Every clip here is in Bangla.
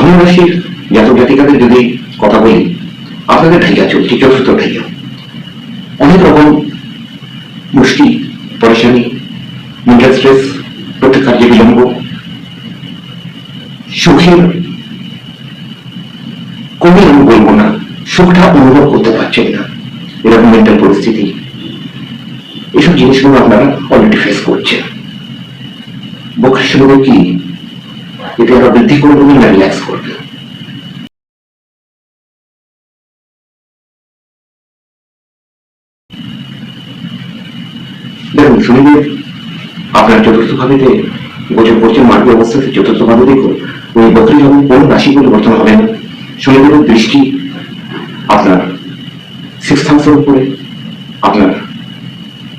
ধনু রাশির জাতক জাতিকাদের যদি কথা বলি, আপনাদের ঢাইয়া চলছে, চতুর্থ ঢাইয়া। অনেক রকম মুষ্টি, পরেশানি, মেন্টাল স্ট্রেস, প্রত্যেক কার্যে বিলম্ব, সুখের কমে আমি বলবো না, সুখটা অনুভব করতে পারছেন না, এরকম মেন্টাল পরিস্থিতি। এসব জিনিসগুলো আপনারা অলরেডি ফেস করছেন। বক্রের সঙ্গে কি এটা আরো বৃদ্ধি করবে না রিল্যাক্স করবে? দেখুন, শনিদেব আপনার চতুর্থ ভাবেতে গোচর করছেন, মার্গী অবস্থাতে চতুর্থ ভাবে দেখুন ওই বক্রী যখন কোন রাশি পরিবর্তন হবে না, শনিদেবের দৃষ্টি আপনার 6th হাউসের উপরে, আপনার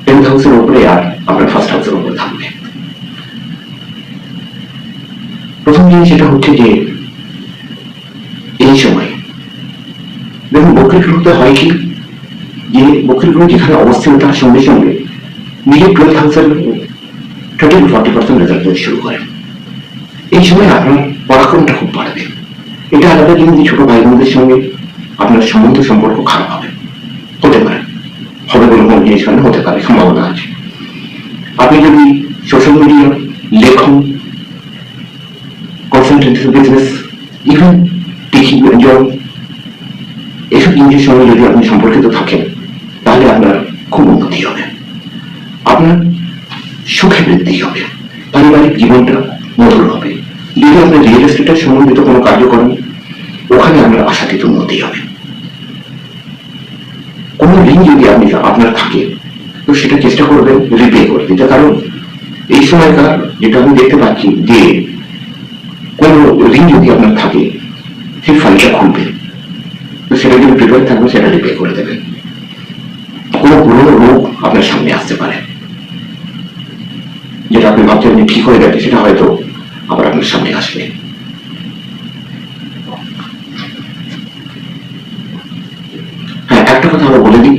10th হাউসের উপরে, আর আপনার 1st হাউসের উপরে থাকবে। প্রথম জিনিস এটা হচ্ছে যে এই সময় দেখুন বক্রী গ্রহতে হয় কি, যে বক্রী গ্রহ যেখানে অবস্থিত তার সঙ্গে সঙ্গে নিজের 12th হাউসের 30-40% রেজাল্ট পেতে শুরু করেন। এই সময় আপনার পরাক্রমটা খুব বাড়বে। এটা আলাদা জিনিস, ছোট ভাই বোনদের সঙ্গে আপনার সম্বন্ধ সম্পর্ক খারাপ হবে, হতে পারে, হবে বলে কোন জিনিস মানে হতে পারে, সম্ভাবনা আছে। আপনি যদি সোশ্যাল মিডিয়া, লেখন, consultancy business, even teaching job, এসব জিনিসের সঙ্গে যদি আপনি সম্পর্কিত থাকেন, তাহলে আপনার খুব উন্নতি হবে, আপনার সুখে বৃদ্ধি হবে, পারিবারিক জীবনটা মধুর হবে। যদি আপনি রিয়েল এস্টেটের সম্বন্ধিত কোনো কার্য করেন, ওখানে আপনার আশাতীত উন্নতি হবে। কোন ঋণ যদি আপনি আপনার থাকে, তো সেটা চেষ্টা করবেন রিপে করে দিতে। কারণ এই সময়কার যেটা আমি দেখতে পাচ্ছি যে কোন ঋণ যদি আপনার থাকে, সেই ফাইলটা খুলবে, তো সেটা যদি প্রিপেয়ার থাকবে, সেটা রিপে করে দেবেন। কোনো পুরোনো রোগ আপনার সামনে আসতে পারে, যেটা আপনি ভাবছেন যে ঠিক হয়ে গেছে, সেটা হয়তো আবার আপনার সামনে আসবে। হ্যাঁ, একটা কথা আমরা বলে দিই,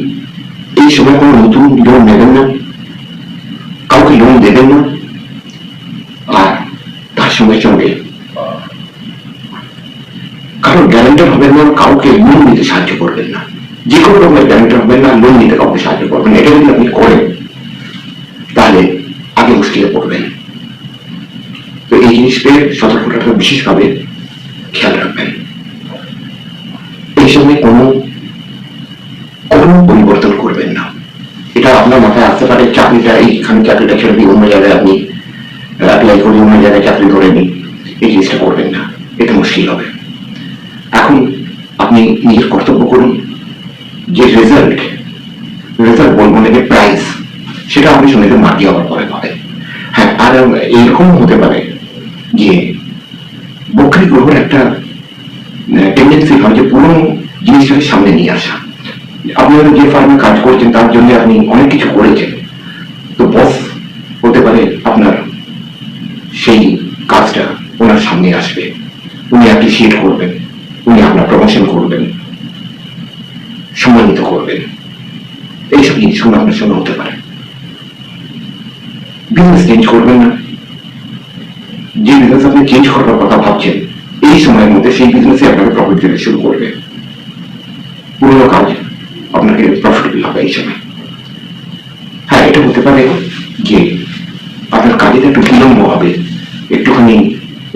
এই সময় কোনো নতুন লোন নেবেন না, কাউকে লোন দেবেন না, আর তার সঙ্গে সঙ্গে কারোর গ্যারান্টার হবেন না, কাউকে লোন নিতে সাহায্য করবেন না, যে কোনো রকমের গ্যারান্টার হবেন না, লোন নিতে কাউকে সাহায্য করবেন। এটা যদি আপনি করেন, তাহলে আগে মুশকিলে পড়বেন। তো এই জিনিসটার সতর্কতাটা বিশেষভাবে খেয়াল রাখবেন। এই সময় কোনো পরিবর্তন করবেন না। এটা আপনার মাথায় আসতে পারে, চাকরিটা এইখানে চাকরিটা ছেড়ে দিয়ে অন্য জায়গায় আপনি অ্যাপ্লাই করে অন্য জায়গায় চাকরি ধরে নিন, এই জিনিসটা করবেন না, এটা মুশকিল হবে। এখন আপনি নিজের কর্তব্য করুন, যে রেজাল্ট বলবো না, যে প্রাইস, সেটা আপনি শুনে মাটি হওয়ার পরে পাবেন। হ্যাঁ, আর এইরকম হতে পারে যে বক্রী গ্রহের একটা টেন্ডেন্সি হয় যে পুরো জিনিসটাকে সামনে নিয়ে আসা। আপনারা যে ফার্মে কাজ করছেন, তার জন্য আপনি অনেক কিছু করেছেন, তো বস হতে পারে আপনার সেই কাজটা ওনার সামনে আসবে, উনি অ্যাপ্রিসিয়েট করবেন, উনি আপনার প্রমোশন করবেন, সম্মানিত করবেন। এইসব জিনিসগুলো আপনার সঙ্গে হতে পারে। বিজনেস চেঞ্জ করবেন না, যে বিজনেস আপনি চেঞ্জ করার কথা ভাবছেন, এই সময়ের মধ্যে সেই বিজনেসে আপনাকে প্রফিট দিতে শুরু করবে। পুরোনো কাজ আপনাকে প্রফিটেবল হবে এই সময়। হ্যাঁ, এটা হতে পারে যে আপনার কাজে একটু বিলম্ব হবে, একটুখানি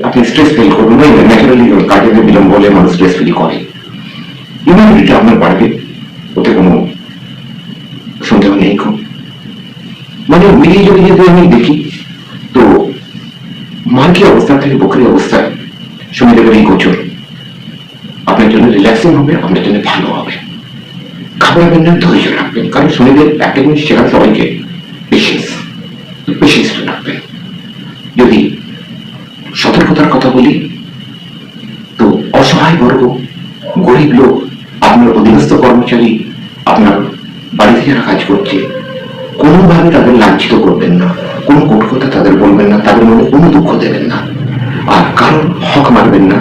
আপনি স্ট্রেস ফিল করবেন। ন্যাচারালি কাজে বিলম্ব হলে মানুষ স্ট্রেস ফিল করে, ইমিউনিটিটা আপনার বাড়বে, ওতে কোনো সন্দেহ নেই। মানে মিলিয়ে যদি আমি দেখি, তো মার্গী অবস্থা থেকে বক্রী অবস্থায় শনিদেবের এই গোচর আপনার জন্য রিল্যাক্সিং হবে, আপনার জন্য ভালো হবে। ঘাবড়াবেন না, ধৈর্য রাখবেন, কারণ শনিদেব একটা জিনিস শেখান সবাইকে, পেশেন্স রাখবেন। যদি সতর্কতার কথা বলি, তো অসহায় বর্গ, গরিব লোক, আপনার অধীনস্থ কর্মচারী, আপনার বাড়িতে যারা কাজ করছে, কোনোভাবে তাদের লাঞ্ছিত করবেন না, কোনো কটুকথা তাদের বলবেন না, তাদের মনে কোনো দুঃখ দেবেন না, আর কারণ হক মারবেন না।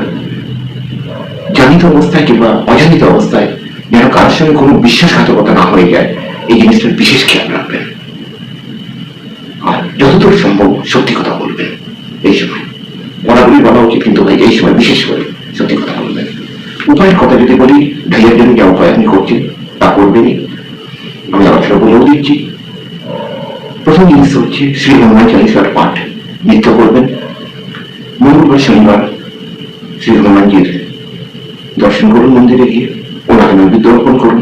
জানিত অবস্থায় কিংবা অজানিত অবস্থায় যেন কারোর সঙ্গে কোনো বিশ্বাসঘাতকতা না হয়ে যায়, এই জিনিসটার বিশেষ খেয়াল রাখবেন। আর যতদূর সম্ভব সত্যি কথা বলবেন এই সময়। বলাবলি বলা উচিত, কিন্তু ভাই এই সময় বিশেষ করে সত্যি প্রথম জিনিস হচ্ছে শ্রী হনুমান চালিসার পাঠ নিত্য করবেন। মঙ্গলবার শনিবার শ্রী হনুমানজির দর্শন করুন, মন্দিরে গিয়ে ওনাকে নৈবেদ্য অর্পণ করুন,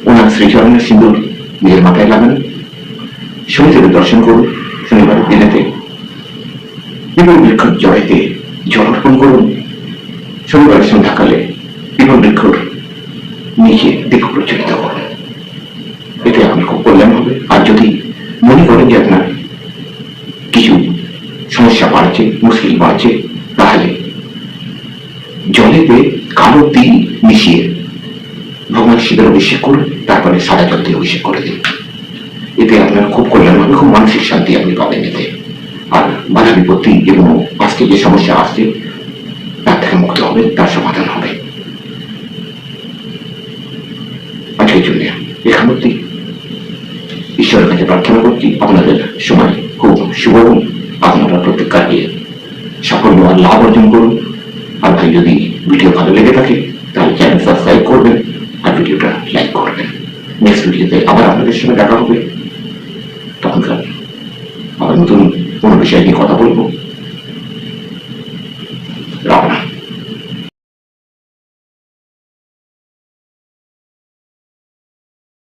ওনার শ্রীচরণের সিঁদুর নিজের মাথায় লাগান। শনিদেবের দর্শন করুন শনিবারের দিনেতে। পিপল বৃক্ষ জড়াইতে জল অর্পণ করুন। শনিবার সন্ধ্যাকালে পিপল বৃক্ষর নিচে দীপ প্রচলিত করুন। এতে আপনার খুব কল্যাণ হবে। আর যদি মনে করেন যে আপনার কিছু সমস্যা বাড়ছে, মুশকিল বাড়ছে, তাহলে জলেতে কালো তিল মিশিয়ে ভগবান শিবের অভিষেক করুন, তারপরে সাদা জল দিয়ে অভিষেক করে দিন। এতে আপনার খুব কল্যাণ হবে, খুব মানসিক শান্তি আপনি পাবেন এতে। আর বাধা বিপত্তি এবং আজকে যে সমস্যা আসছে তার থেকে মুক্ত হবে, তার সমাধান হবে। আজকের জন্য এখান অব্দি ঈশ্বরের কাছে প্রার্থনা করছি আপনাদের সময় খুব শুভ হোক, আপনারা প্রত্যেক কাজে সাফল্য আর লাভ অর্জন করুন। আর ভাই যদি ভিডিও ভালো লেগে থাকে তাহলে চ্যানেল সাবস্ক্রাইব করবেন আর ভিডিওটা লাইক করবেন। নেক্সট ভিডিওতে আবার আপনাদের সঙ্গে দেখা হবে, তখনকার আবার নতুন কোনো বিষয় নিয়ে কথা বলবো।